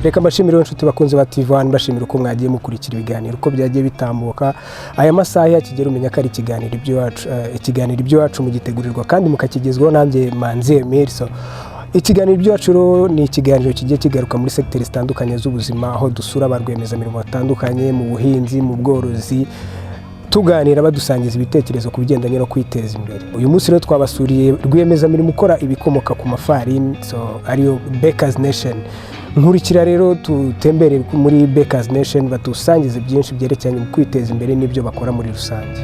reka mbashimire inshuti bakunze ba TV1 mbashimire uko mwagiye mukurikira ibiganiro uko byagiye bitambuka aya masaha yakigera umenya ko ari ikiganiro ibyo wacu mugitegurirwa kandi mukakigezwaho nanjye manze Emerson. Ikiganiro ibyo wacu ni ikiganiro kigiye kigaruka muri secteur zitandukanye z'ubuzima aho dusura abarwemezamirimo batandukanye mu buhinzi mu bworozi tuganira badusangiza ibitekerezo ku bigendanye no kwiteza imbere. Uyu munsi rero twabasuriye rwiyemezamirimo ukora ibikomoka ku mafarini ariyo Bakers Nation. Nkurikira rero tutembere muri Bakers Nation batusangize byinshi byerekeranye mu kwiteza imbere n'ibyo bakora muri rusange.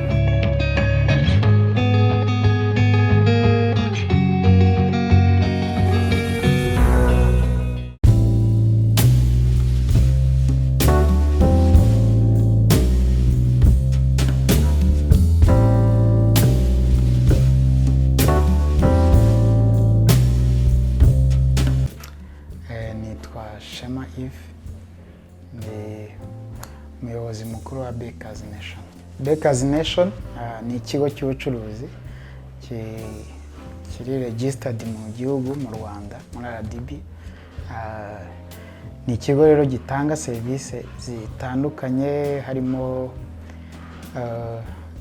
Umuyobozi mukuru wa Bakers Nation. Bakers Nation ni ikigo cy'ubucuruzi kiri registered mu gihugu mu Rwanda muri RDB. Ni ikigo rero gitanga serivisi zitandukanye harimo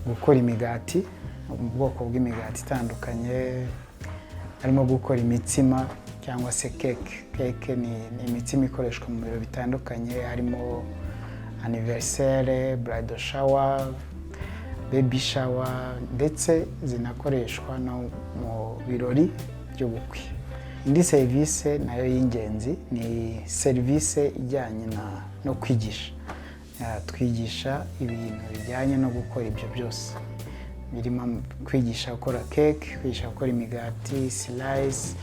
gukora imigati, ubwoko bw'imigati itandukanye, harimo gukora imitsima cyangwa se cake ni imitsima ikoreshwa mu biro bitandukanye, harimo anniversaire, bridal shower, baby shower, ndetse zinakoreshwa no mu birori by'ubukwe. Indi service nayo y'ingenzi ni service ijyanye no kwigisha. Twigisha ibintu bijyanye no gukora ibyo byose, birimo kwigisha gukora cake, kwigisha gukora imigati, slice,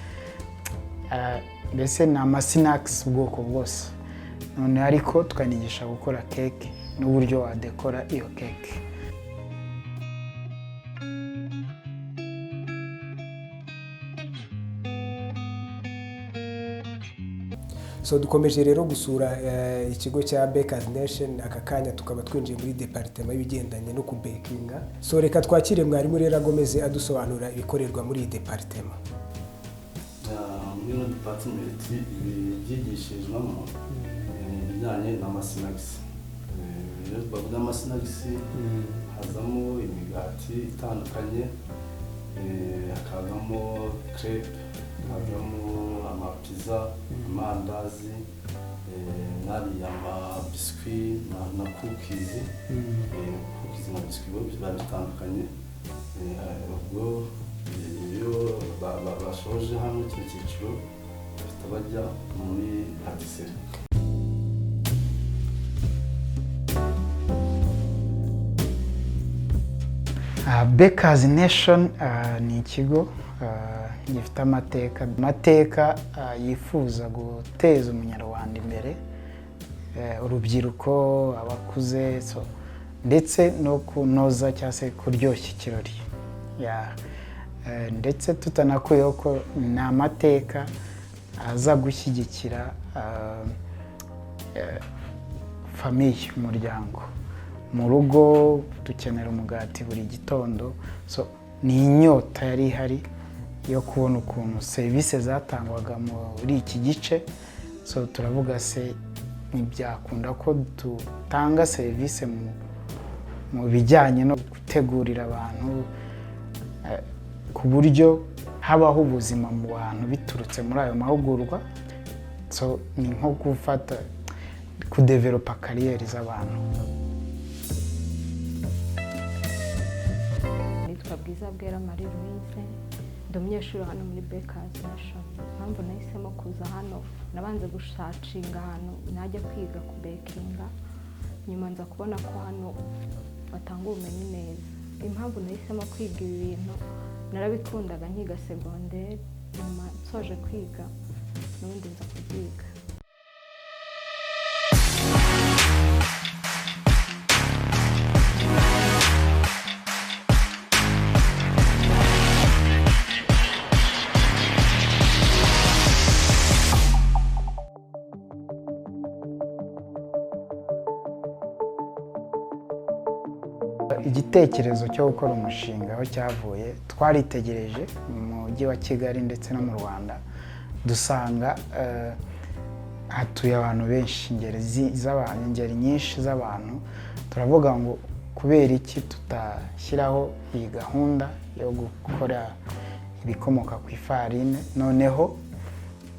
mbese ni ama-snacks ubwoko bwose. None ariko tukanigisha gukora cake n'uburyo wadekora iyo cake. Dukomeje rero gusura ikigo cya Bakers Nation. Aka kanya tukaba twinjiye muri departement y'ibigendanye no kubekinga. Reka twakire mwarimu rero agomeze adusobanura ibikorerwa muri iyi departement. Muri departement ibyigishirizwamo ibijyanye n'amasnacks. Rero bavuga amasnacks hazamo imigati itandukanye, hakabamo crepe, hakabamo amapizza, amandazi, n'ariya biscuit na cookies. Cookies na biscuit biba bitandukanye. Ubwo iyo bashoje hano iki cyiciro bafite bajya muri patisserie. Bakers Nation ni ikigo gifite amateka yifuza guteza umunyarwanda imbere, urubyiruko, abakuze, ndetse no kunoza cyangwa se kuryoshya ikirori. Ndetse tutanakuyeho ko ni amateka aza gushyigikira famiye, umuryango. Mu rugo dukenera umugati buri gitondo, ni inyota yari ihari yo kubona ukuntu serivisi zatangwaga muri iki gice. Turavuga se ntibyakunda ko dutanga serivisi mu bijyanye no gutegurira abantu ku buryo habaho ubuzima mu bantu biturutse muri ayo mahugurwa. Ni nko gufata kudevelopa kariyeri z'abantu. Bwiza bwera Marie Louise, ndi umunyeshuri hano muri Bakers Nation. Mpamvu nahisemo kuza hano, nabanze gushacinga hano najya kwiga kubekinga, nyuma nza kubona ko hano batanga ubumenyi neza. Impamvu nahisemo kwiga ibi bintu, narabikundaga nkiga secondaire, nyuma nsoje kwiga n'ubundi nza kubyiga. Igitekerezo cyo gukora umushinga aho cyavuye, twaritegereje mu mujyi wa Kigali ndetse no mu Rwanda, dusanga hatuye abantu benshi, ingeri nyinshi z'abantu. Turavuga ngo kubera iki tutashyiraho iyi gahunda yo gukora ibikomoka ku ifarine, noneho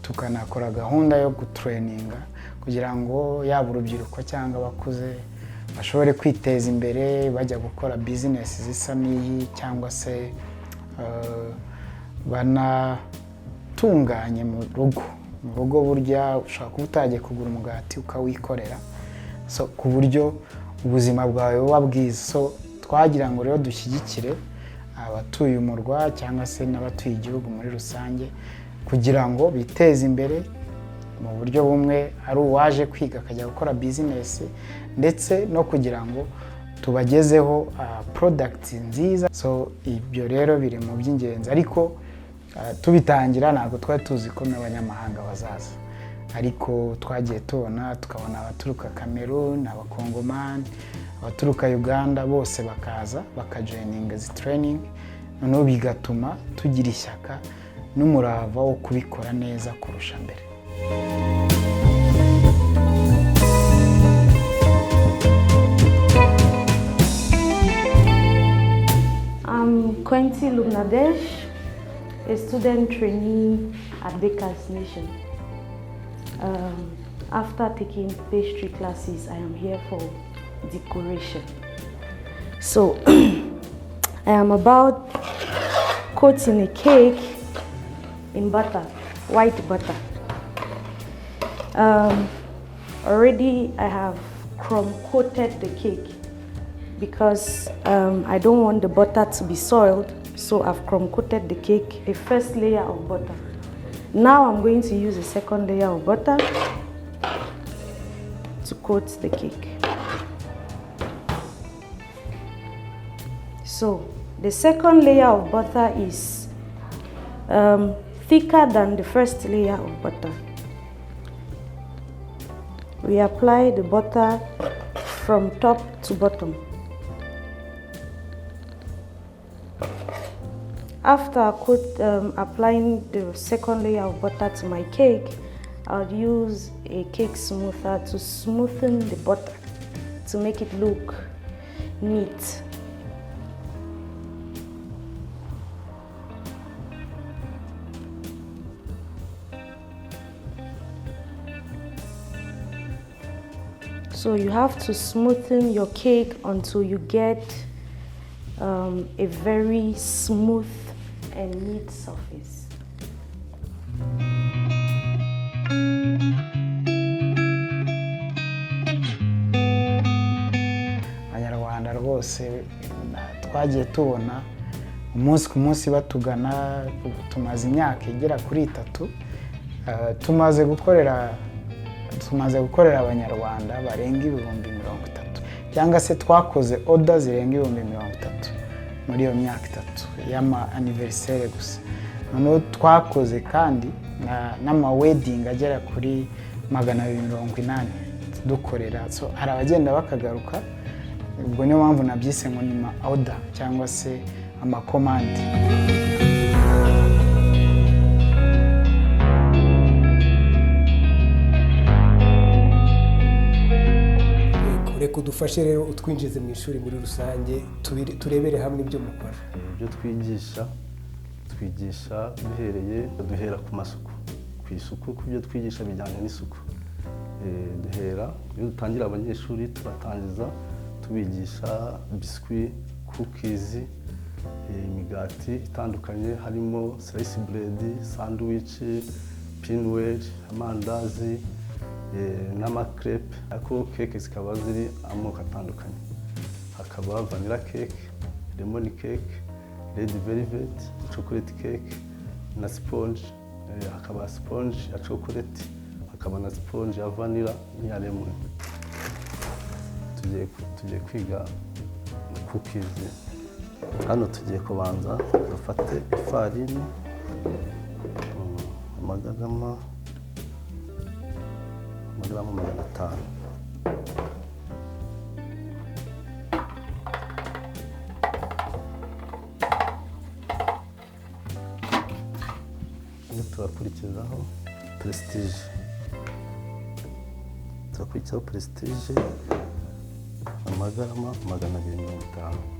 tukanakora gahunda yo gutureninga kugira ngo yaba urubyiruko cyangwa abakuze bashobore kwiteza imbere bajya gukora business zisa n'iyi, cyangwa se banatunganye mu rugo burya ushobora kuba utagiye kugura umugati ukawikorera, so ku buryo ubuzima bwawe buba bwiza. So twagira ngo rero dushyigikire abatuye umurwa cyangwa se n'abatuye igihugu muri rusange kugira ngo biteze imbere mu buryo bumwe, ari uwaje kwiga akajya gukora business, ndetse no kugira ngo tubagezeho products nziza. So ibyo rero biri mu by'ingenzi, ariko tubitangira ntabwo twari tuzi ko n'abanyamahanga bazaza, ariko twagiye tukabona abaturuka Cameroon, abakongomani, abaturuka Uganda, bose bakaza bakajoininga izi training, noneho bigatuma tugira ishyaka n'umurava wo kubikora neza kurusha mbere. I'm Quentin Lugnadesh, a student trainee at Baker's Nation. After taking pastry classes, I am here for decoration. So I am about coating a cake in butter, white butter. Already I have crumb coated the cake because I don't want the butter to be soiled, so I've crumb coated the cake, a first layer of butter. Now I'm going to use a second layer of butter to coat the cake. So the second layer of butter is thicker than the first layer of butter. We apply the butter from top to bottom. After applying the second layer of butter to my cake, I'll use a cake smoother to smoothen the butter to make it look neat. So you have to smoothen your cake until you get a very smooth and neat surface. Abanyarwanda rwose twagiye tubona umunsi ku munsi batugana, tumaze imyaka igera kuri 3 tumaze gukorera abanyarwanda barenga 30,000, cyangwa se twakoze order zirenga 30,000 muri iyo myaka 3 y'ama anniversaire gusa. Noneho twakoze kandi n'ama wedding agera kuri 280 dukorera. So hari abagenda bakagaruka, ubwo niyo mpamvu nabyise ngo ni ma order cyangwa se amakomande. Reka udufashe rero utwinjize mu ishuri muri rusange, turebere hamwe ibyo mukora. Ibyo twigisha duhera ku masuku, ku isuku, ku byo twigisha bijyanye n'isuku. Duhera iyo dutangira abanyeshuri tubatangiza tubigisha biscuit, cookies, imigati itandukanye, harimo slice bread, sandwich, pinwell, amandazi n'amakrepe. Ariko cake zikaba ziri amoko atandukanye, hakaba vanilla cake, lemon cake, red velvet, chocolate cake na sponge. Hakaba sponge ya chocolate, hakaba na sponge ya vanilla n'iya lemon. Tugiye kwiga cookies. Hano tugiye kubanza dufate ifarini, amagarama 500. Tugakurikizaho Prestige turakurikizaho prestige amagarama 250.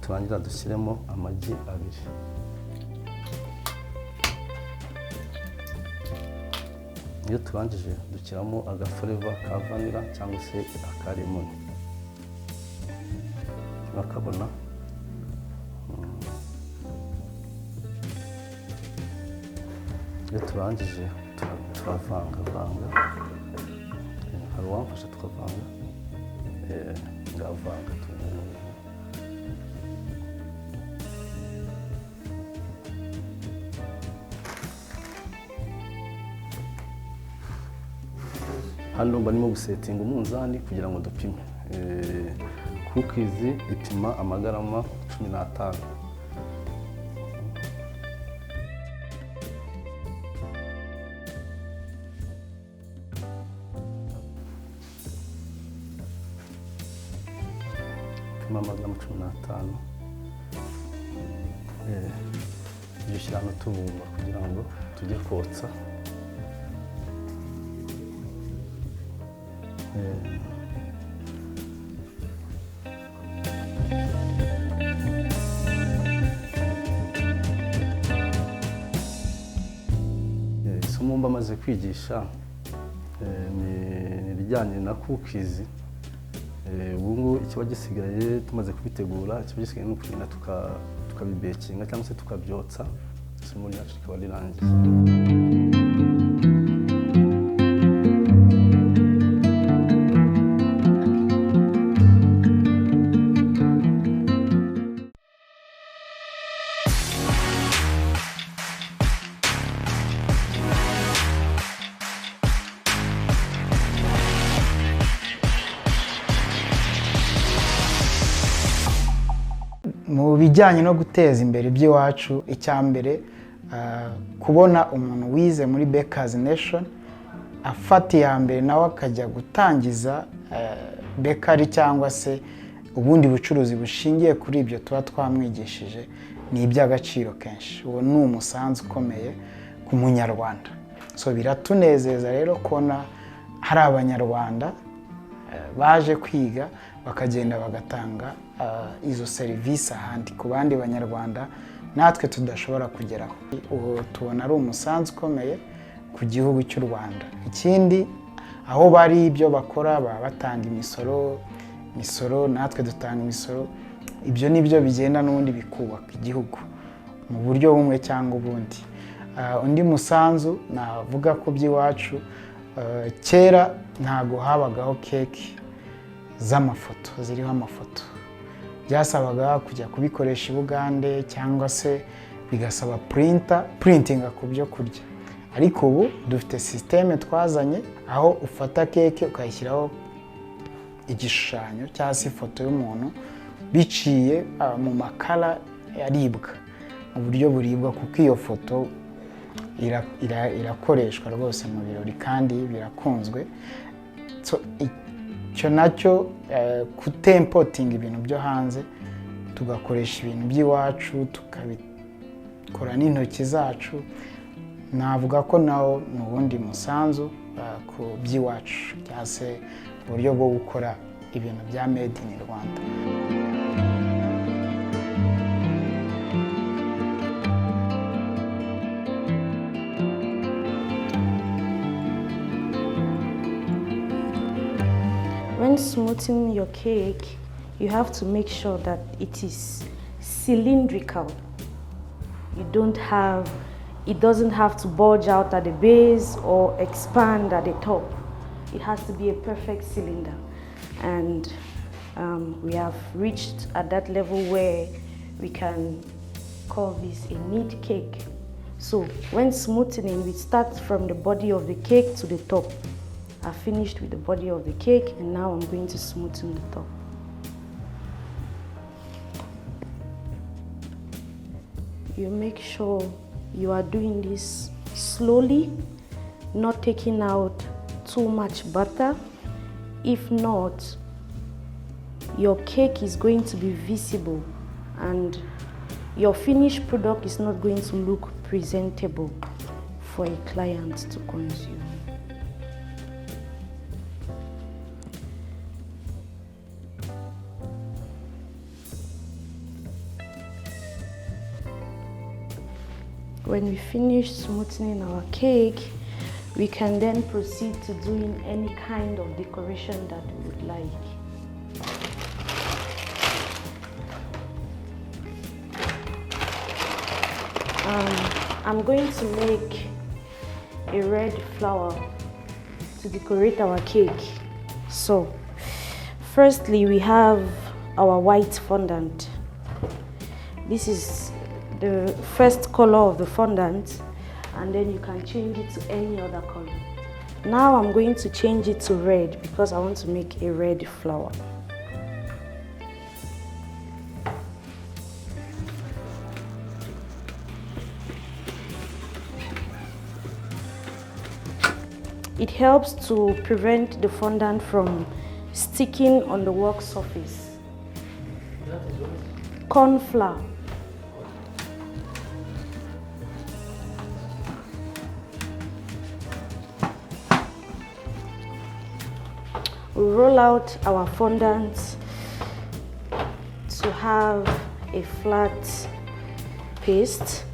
turangira dushyiremo amagi 2. Iyo turangije dushyiramo agafureva ka vanilla cyangwa se aka lemon. Bakabona iyo turangije turavanga hari uwamfasha tukavanga ngavanga hano barimo gusetinga umunzani kugira ngo dupime. Cookies ipima amagarama 15. Ipima amagarama 15. Dushyira hano tubumba kugira ngo tujye kotsa. Isomo mbamaze kwigisha ni rijyanye na cookies. Ubu ikiba gisigaye tumaze kubitegura, ikiba gisigaye no kugenda tukabibekinga cyangwa se tukabyotsa. Isomo ryacu rikaba rirangiye. Mu bijyanye no guteza imbere iby'iwacu, icyambere kubona umuntu wize muri Bakers Nation afata iya mbere nawe akajya gutangiza bakery cyangwa se ubundi bucuruzi bushingiye kuri ibyo tuba twamwigishije ni iby'agaciro kenshi. Uwo ni umusanzu ukomeye ku munyarwanda. So biratunezeza rero kubona hari abanyarwanda baje kwiga bakagenda bagatanga izo serivisi ahandi ku bandi banyarwanda natwe tudashobora kugeraho. Ubu tubona ari umusanzu ukomeye ku gihugu cy'u Rwanda. Ikindi aho bari ibyo bakora baba batanga imisoro, natwe dutanga imisoro. Ibyo nibyo bigenda n'ubundi bikubaka igihugu mu buryo bumwe cyangwa ubundi. Undi musanzu navuga ko by'iwacu, kera ntago habagaho keke z'amafoto ziriho amafoto. Byasabaga kujya kubikoresha i Bugande cyangwa se bigasaba printinga ku byo kurya. Ariko ubu dufite systeme twazanye aho ufata keke ukayishyiraho igishushanyo cyangwa se ifoto y'umuntu biciye mu makara yaribwa mu buryo buribwa, kuko iyo foto irakoreshwa rwose mu birori kandi birakunzwe. Icyo nacyo kutempotinga ibintu byo hanze tugakoresha ibintu by'iwacu tukabikora n'intoki zacu, navuga ko nawo ni ubundi musanzu ku by'iwacu cyangwa se uburyo bwo gukora ibintu bya made in Rwanda. When smoothing your cake, you have to make sure that it is cylindrical. It doesn't have to bulge out at the base or expand at the top. It has to be a perfect cylinder. And we have reached at that level where we can call this a neat cake. So when smoothing, we start from the body of the cake to the top. I finished with the body of the cake and now I'm going to smoothen the top. you make sure you are doing this slowly, not taking out too much butter. If not, your cake is going to be visible and your finished product is not going to look presentable for a client to consume. When we finish smoothing our cake, we can then proceed to doing any kind of decoration that we would like. I'm going to make a red flower to decorate our cake. So, firstly, we have our white fondant. This is the first color of the fondant, and then you can change it to any other color. Now I'm going to change it to red because I want to make a red flower. It helps to prevent the fondant from sticking on the work surface. Corn flour. We roll out our fondant to have a flat paste,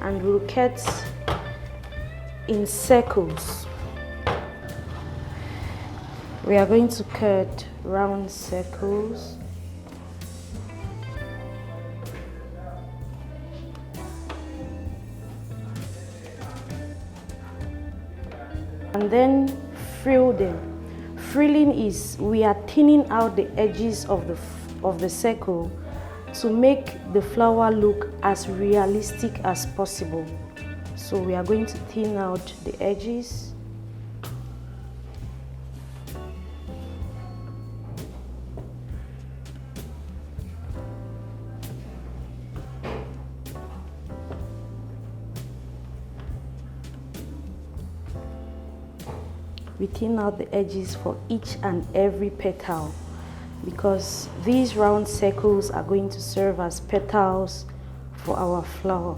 and we'll cut in circles. We are going to cut round circles. And then frill them. Frilling is we are thinning out the edges of the circle to make the flower look as realistic as possible. So we are going to thin out the edges. We thin out the edges for each and every petal because these round circles are going to serve as petals for our flower.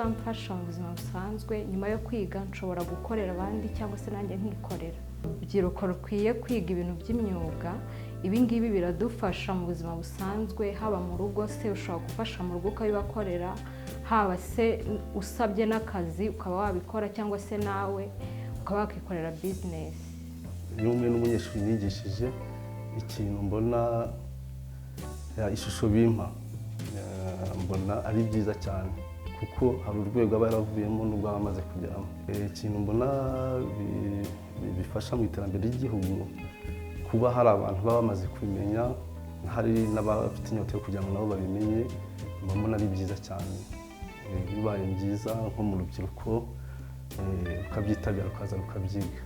bizamfasha mu buzima busanzwe nyuma yo kwiga nshobora gukorera abandi cyangwa se nanjye nkikorera. Urubyiruko rukwiye kwiga ibintu by'imyuga, ibi ngibi biradufasha mu buzima busanzwe, haba mu rugo se ushobora gufasha mu rugo ukabibakorera, haba se usabye n'akazi ukaba wabikora cyangwa se nawe ukaba wakikorera business. Iyo umwe n'umunyeshuri yigishije ikintu mbona ishusho bimpa mbona ari byiza cyane kuko hari urwego aba yaravuyemo n'ubwo aba amaze kugeramo. Ikintu mbona bifasha mu iterambere ry'igihugu kuba hari abantu baba bamaze kubimenya, hari n'abafite inyota yo kugira ngo nabo babimenye, mbona ari byiza cyane. Bibaye byiza nko mu rubyiruko rukabyitabira rukaza rukabyiga.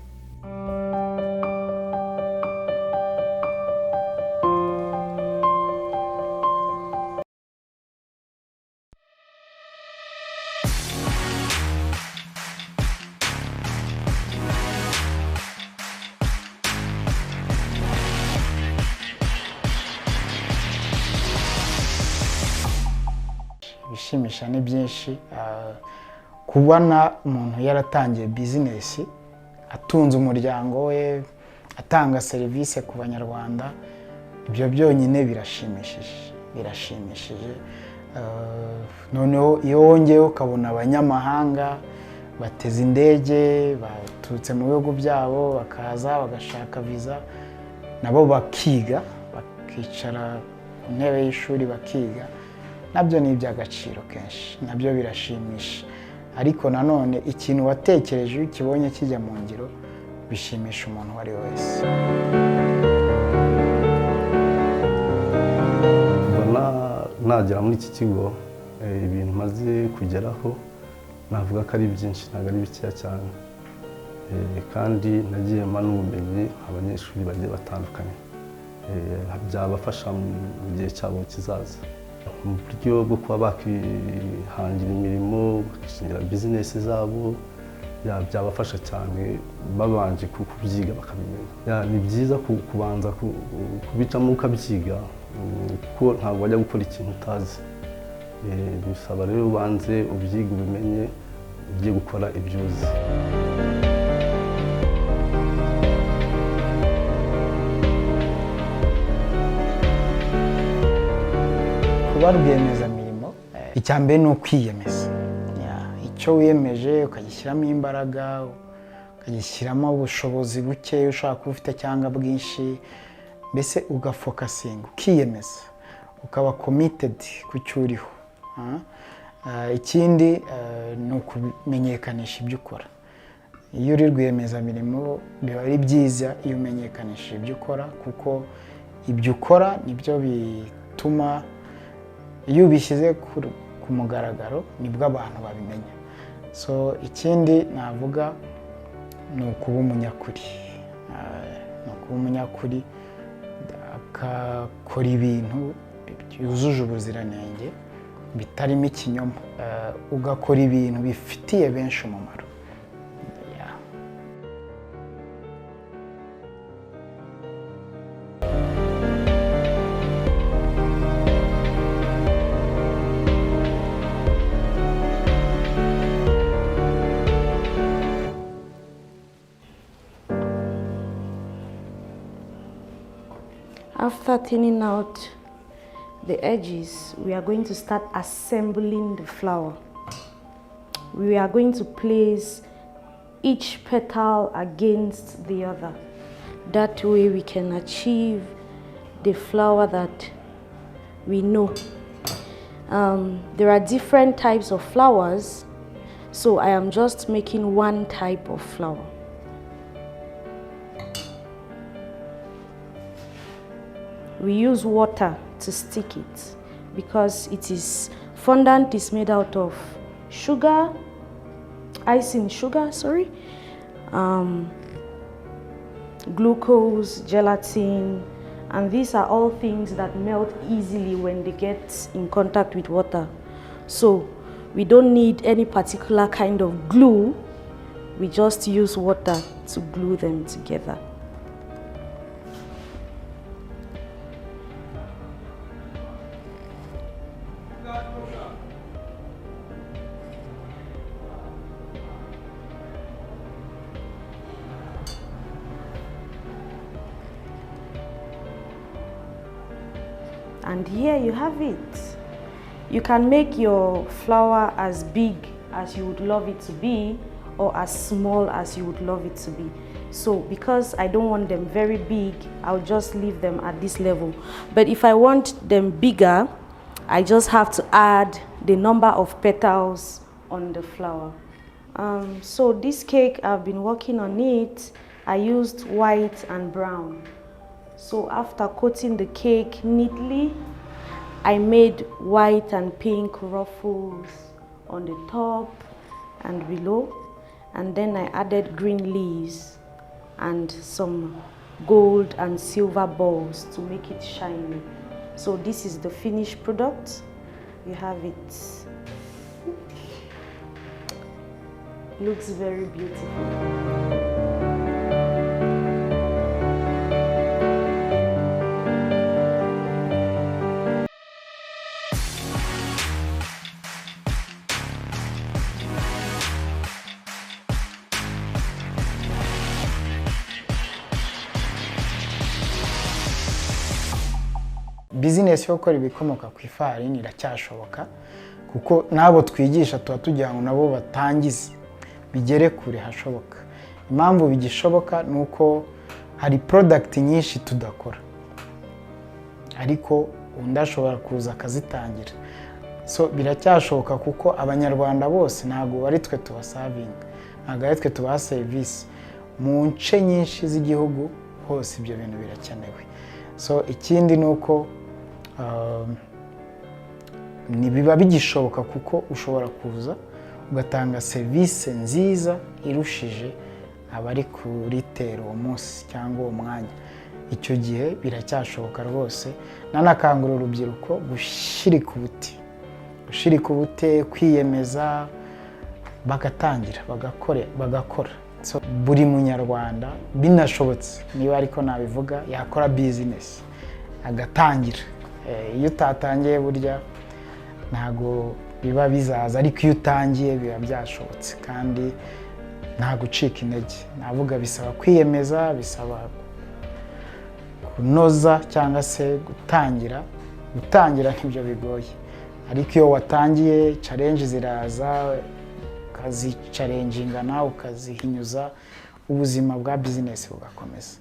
Bishimisha ni byinshi, kubona umuntu yaratangiye business atunze umuryango we, atanga serivisi ku banyarwanda, ibyo byonyine birashimishije. Noneho iyo wongeyeho ukabona abanyamahanga bateze indege baturutse mu bihugu byabo bakaza bagashaka visa, nabo bakiga bakicara ku ntebe y'ishuri bakiga, nabyo ni iby'agaciro kenshi, nabyo birashimisha. Ariko nanone ikintu watekereje iyo ukibonye kijya mu ngiro bishimisha umuntu uwo ari we wese. nagera muri iki kigo ibintu maze kugeraho navuga ko ari byinshi ntabwo ari bikeya cyane kandi nagiye mpa n'ubumenyi abanyeshuri bagiye batandukanye byabafasha mu gihe cyabo kizaza mu buryo bwo kuba bakihangira imirimo bakishingira bizinesi zabo byabafasha cyane babanje kubyiga bakabimenya ni byiza kubanza kubicamo ukabyiga kuko ntabwo wajya gukora ikintu utazi bisaba rero ubanze ubyiga ubimenye ugiye gukora ibyo uzi kuba rwiyemezamirimo icya mbere ni ukwiyemeza icyo wiyemeje ukagishyiramo imbaraga ukagishyiramo ubushobozi buke ushobora kuba ufite cyangwa bwinshi mbese ugafokasinga ukiyemeza ukaba committed ku cyo uriho ikindi ni ukumenyekanisha ibyo ukora iyo uri rwiyemezamirimo biba ari byiza iyo umenyekanisha ibyo ukora kuko ibyo ukora nibyo bituma iyo ubishyize ku mugaragaro nibwo abantu babimenya so ikindi navuga ni ukuba umunyakuri akakora ibintu byujuje ubuziranenge bitarimo ikinyoma ugakora ibintu bifitiye benshi umumaro After thinning out the edges, we are going to start assembling the flower. We are going to place each petal against the other. That way we can achieve the flower that we know. There are different types of flowers, so I am just making one type of flower. We use water to stick it because fondant is made out of sugar, icing sugar, glucose, gelatin, and these are all things that melt easily when they get in contact with water. So we don't need any particular kind of glue, we just use water to glue them together. And here you have it. You can make your flower as big as you would love it to be or as small as you would love it to be. So because I don't want them very big, I'll just leave them at this level. But if I want them bigger, I just have to add the number of petals on the flower. So this cake, I've been working on it. I used white and brown. So after coating the cake neatly, I made white and pink ruffles on the top and below. And then I added green leaves and some gold and silver balls to make it shiny. So this is the finished product. You have it. Looks very beautiful. Business yo gukora ibikomoka ku ifarini iracyashoboka kuko nabo twigisha tuba tugira ngo nabo batangize bigere kure hashoboka. Impamvu bigishoboka nuko hari product nyinshi tudakora ariko undi ashobora kuza akazitangira. So biracyashoboka kuko abanyarwanda bose ntago ari twe tubasavinga, ntago ari twe tubaha service. Mu nce nyinshi z'igihugu hose ibyo bintu birakenewe. So ikindi nuko ntibiba bigishoboka kuko ushobora kuza ugatanga serivisi nziza irushije abari kuritera uwo munsi cyangwa uwo mwanya. Icyo gihe biracyashoboka rwose. Nanakangurira urubyiruko gushirika ubute, kwiyemeza, bagatangira bagakora. So, buri munyarwanda binashobotse niba ariko nabivuga yakora business agatangira. Iyo utatangiye burya ntago biba bizaza, ariko iyo utangiye biba byashobotse kandi nta gucika intege. Navuga bisaba kwiyemeza, bisaba kunoza cyangwa se gutangira ntibyo bigoye, ariko iyo watangiye challenge ziraza ukazicalenjinga nawe ukazihinyuza, ubuzima bwa business bugakomeza.